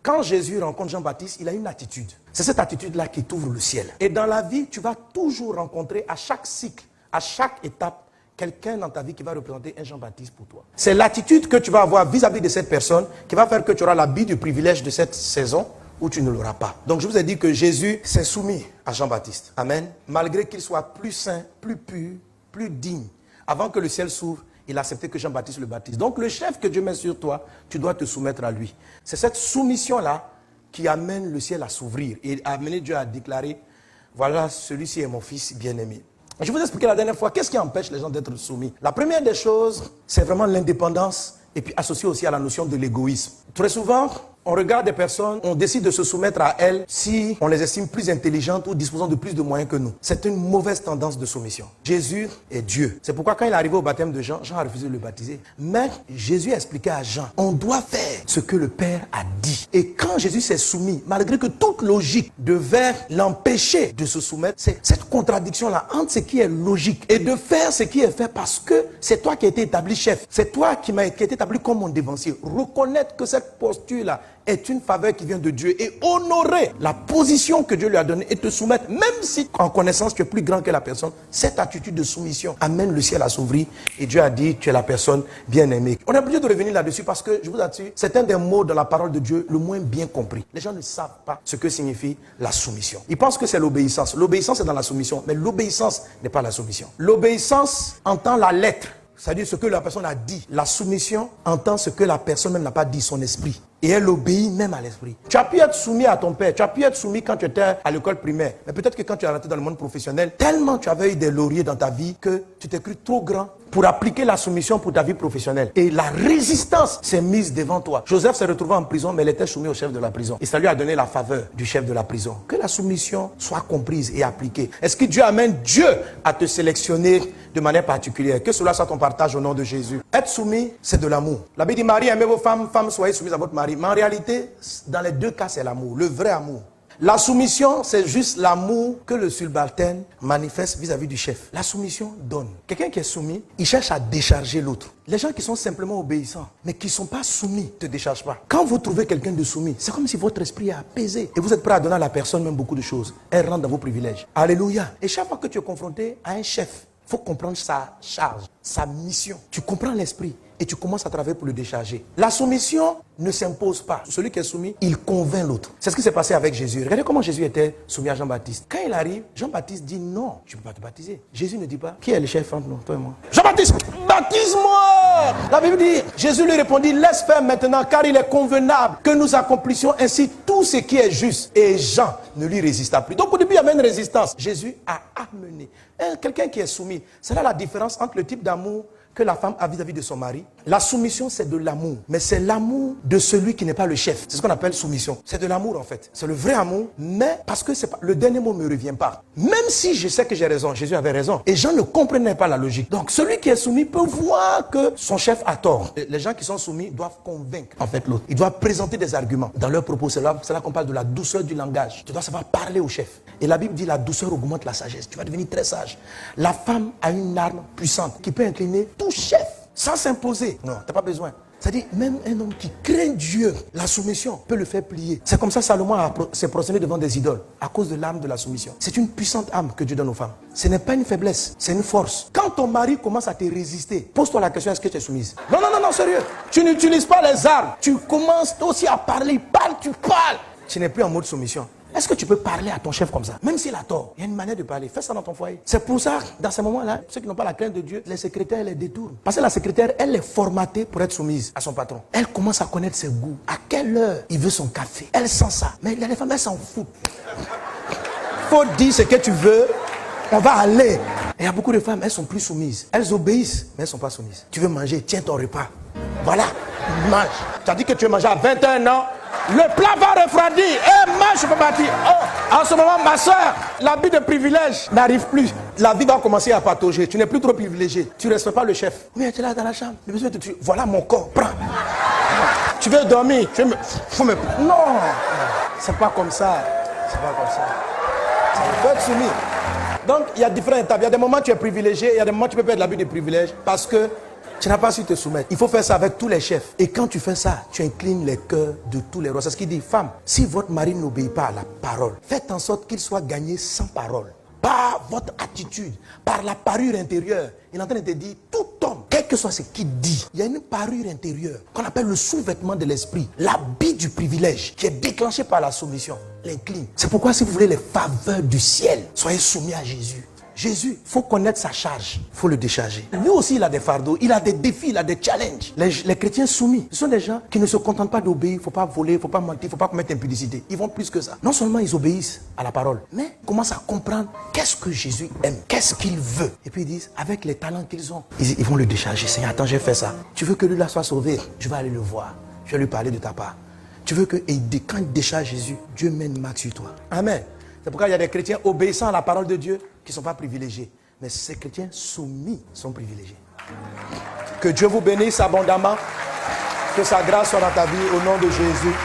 Quand Jésus rencontre Jean-Baptiste, il a une attitude. C'est cette attitude-là qui t'ouvre le ciel. Et dans la vie, tu vas toujours rencontrer à chaque cycle, à chaque étape, quelqu'un dans ta vie qui va représenter un Jean-Baptiste pour toi. C'est l'attitude que tu vas avoir vis-à-vis de cette personne qui va faire que tu auras l'habit du privilège de cette saison ou tu ne l'auras pas. Donc je vous ai dit que Jésus s'est soumis à Jean-Baptiste. Amen. Malgré qu'il soit plus saint, plus pur, plus digne. Avant que le ciel s'ouvre, il a accepté que Jean-Baptiste le baptise. Donc le chef que Dieu met sur toi, tu dois te soumettre à lui. C'est cette soumission-là qui amène le ciel à s'ouvrir et a amené Dieu à déclarer, voilà, celui-ci est mon fils bien-aimé. Je vous ai expliqué la dernière fois, qu'est-ce qui empêche les gens d'être soumis? La première des choses, c'est vraiment l'indépendance et puis associé aussi à la notion de l'égoïsme. Très souvent, on regarde des personnes, on décide de se soumettre à elles si on les estime plus intelligentes ou disposant de plus de moyens que nous. C'est une mauvaise tendance de soumission. Jésus est Dieu. C'est pourquoi quand il est arrivé au baptême de Jean, Jean a refusé de le baptiser. Mais Jésus a expliqué à Jean, on doit faire ce que le Père a dit. Et quand Jésus s'est soumis, malgré que toute logique devait l'empêcher de se soumettre, c'est cette contradiction-là entre ce qui est logique et de faire ce qui est fait parce que c'est toi qui as été établi chef. C'est toi qui as été établi comme mon dévancier. Reconnaître que cette posture-là est une faveur qui vient de Dieu et honorer la position que Dieu lui a donnée et te soumettre, même si en connaissance tu es plus grand que la personne, cette attitude de soumission amène le ciel à s'ouvrir et Dieu a dit tu es la personne bien aimée. On est obligé de revenir là-dessus parce que, je vous assure, c'est un des mots dans la parole de Dieu le moins bien compris. Les gens ne savent pas ce que signifie la soumission. Ils pensent que c'est l'obéissance. L'obéissance est dans la soumission, mais l'obéissance n'est pas la soumission. L'obéissance entend la lettre, c'est-à-dire ce que la personne a dit. La soumission entend ce que la personne même n'a pas dit, son esprit. Et elle obéit même à l'esprit. Tu as pu être soumis à ton père, tu as pu être soumis quand tu étais à l'école primaire. Mais peut-être que quand tu es rentré dans le monde professionnel, tellement tu avais eu des lauriers dans ta vie que tu t'es cru trop grand pour appliquer la soumission pour ta vie professionnelle. Et la résistance s'est mise devant toi. Joseph s'est retrouvé en prison, mais il était soumis au chef de la prison. Et ça lui a donné la faveur du chef de la prison. Que la soumission soit comprise et appliquée. Est-ce que Dieu amène Dieu à te sélectionner de manière particulière? Que cela soit ton partage au nom de Jésus. Être soumis, c'est de l'amour. La Bible dit, Marie, aimez vos femmes, femmes, soyez soumises à votre mari. Mais en réalité, dans les deux cas, c'est l'amour, le vrai amour. La soumission, c'est juste l'amour que le subalterne manifeste vis-à-vis du chef. La soumission donne. Quelqu'un qui est soumis, il cherche à décharger l'autre. Les gens qui sont simplement obéissants, mais qui ne sont pas soumis, ne te déchargent pas. Quand vous trouvez quelqu'un de soumis, c'est comme si votre esprit est apaisé. Et vous êtes prêt à donner à la personne même beaucoup de choses. Elle rentre dans vos privilèges. Alléluia. Et chaque fois que tu es confronté à un chef, il faut comprendre sa charge, sa mission. Tu comprends l'esprit. Et tu commences à travailler pour le décharger. La soumission ne s'impose pas. Celui qui est soumis, il convainc l'autre. C'est ce qui s'est passé avec Jésus. Regardez comment Jésus était soumis à Jean-Baptiste. Quand il arrive, Jean-Baptiste dit non, je ne peux pas te baptiser. Jésus ne dit pas, qui est le chef entre nous, toi et moi? Jean-Baptiste, baptise-moi! La Bible dit, Jésus lui répondit, laisse faire maintenant, car il est convenable que nous accomplissions ainsi tout ce qui est juste. Et Jean ne lui résista plus. Donc au début, il y avait une résistance. Jésus a amené quelqu'un qui est soumis. C'est là la différence entre le type d'amour que la femme a vis-à-vis de son mari. La soumission, c'est de l'amour. Mais c'est l'amour de celui qui n'est pas le chef. C'est ce qu'on appelle soumission. C'est de l'amour, en fait. C'est le vrai amour. Mais parce que le dernier mot ne me revient pas. Même si je sais que j'ai raison, Jésus avait raison. Et Jean ne comprenait pas la logique. Donc, celui qui est soumis peut voir que son chef a tort. Les gens qui sont soumis doivent convaincre, en fait, l'autre. Ils doivent présenter des arguments. Dans leurs propos, c'est là qu'on parle de la douceur du langage. Tu dois savoir parler au chef. Et la Bible dit la douceur augmente la sagesse. Tu vas devenir très sage. La femme a une arme puissante qui peut incliner tout chef sans s'imposer. Non, tu n'as pas besoin. C'est-à-dire, même un homme qui craint Dieu, la soumission peut le faire plier. C'est comme ça Salomon s'est prosterné devant des idoles, à cause de l'âme de la soumission. C'est une puissante âme que Dieu donne aux femmes. Ce n'est pas une faiblesse, c'est une force. Quand ton mari commence à te résister, pose-toi la question, est-ce que tu es soumise? Non, sérieux. Tu n'utilises pas les armes. Tu commences aussi à parler, tu parles. Tu n'es plus en mode soumission. Est-ce que tu peux parler à ton chef comme ça? Même s'il a tort, il y a une manière de parler. Fais ça dans ton foyer. C'est pour ça, dans ces moments-là, ceux qui n'ont pas la crainte de Dieu, les secrétaires les détournent. Parce que la secrétaire, elle est formatée pour être soumise à son patron. Elle commence à connaître ses goûts. À quelle heure il veut son café? Elle sent ça. Mais les femmes, elles s'en foutent. Faut dire ce que tu veux. On va aller. Et il y a beaucoup de femmes, elles sont plus soumises. Elles obéissent, mais elles ne sont pas soumises. Tu veux manger, tiens ton repas. Voilà, mange. Tu as dit que tu veux manger à 21 ans. Le plat va refroidir. Mange, je peux partir. Oh, en ce moment, ma soeur, l'habit de privilège n'arrive plus. La vie va commencer à patauger. Tu n'es plus trop privilégié. Tu ne respectes pas le chef. Mais tu es là dans la chambre. Le besoin de te tuer. Voilà mon corps. Prends. Tu veux dormir. Non. C'est pas comme ça. C'est pas comme ça. Ça peut être soumis. Donc, il y a différentes étapes. Il y a des moments où tu es privilégié. Il y a des moments où tu peux perdre l'habit de privilège. Parce que Tu n'as pas su te soumettre. Il faut faire ça avec tous les chefs. Et quand tu fais ça, tu inclines les cœurs de tous les rois. C'est ce qu'il dit. Femme, si votre mari n'obéit pas à la parole, faites en sorte qu'il soit gagné sans parole. Par votre attitude, par la parure intérieure. Il est en train de te dire, tout homme, quel que soit ce qu'il dit, il y a une parure intérieure qu'on appelle le sous-vêtement de l'esprit, l'habit du privilège qui est déclenché par la soumission, l'incline. C'est pourquoi si vous voulez les faveurs du ciel, soyez soumis à Jésus. Jésus, il faut connaître sa charge, il faut le décharger. Lui aussi, il a des fardeaux, il a des défis, il a des challenges. Les chrétiens soumis, ce sont des gens qui ne se contentent pas d'obéir, il ne faut pas voler, il ne faut pas mentir, il ne faut pas commettre impudicité. Ils vont plus que ça. Non seulement ils obéissent à la parole, mais ils commencent à comprendre qu'est-ce que Jésus aime, qu'est-ce qu'il veut. Et puis ils disent, avec les talents qu'ils ont, ils vont le décharger. Seigneur, attends, j'ai fait ça. Tu veux que lui là soit sauvé? Je vais aller le voir. Je vais lui parler de ta part. Tu veux que, quand il décharge Jésus, Dieu mène une marque sur toi. Amen. C'est pourquoi il y a des chrétiens obéissants à la parole de Dieu qui ne sont pas privilégiés. Mais ces chrétiens soumis sont privilégiés. Que Dieu vous bénisse abondamment. Que sa grâce soit dans ta vie au nom de Jésus.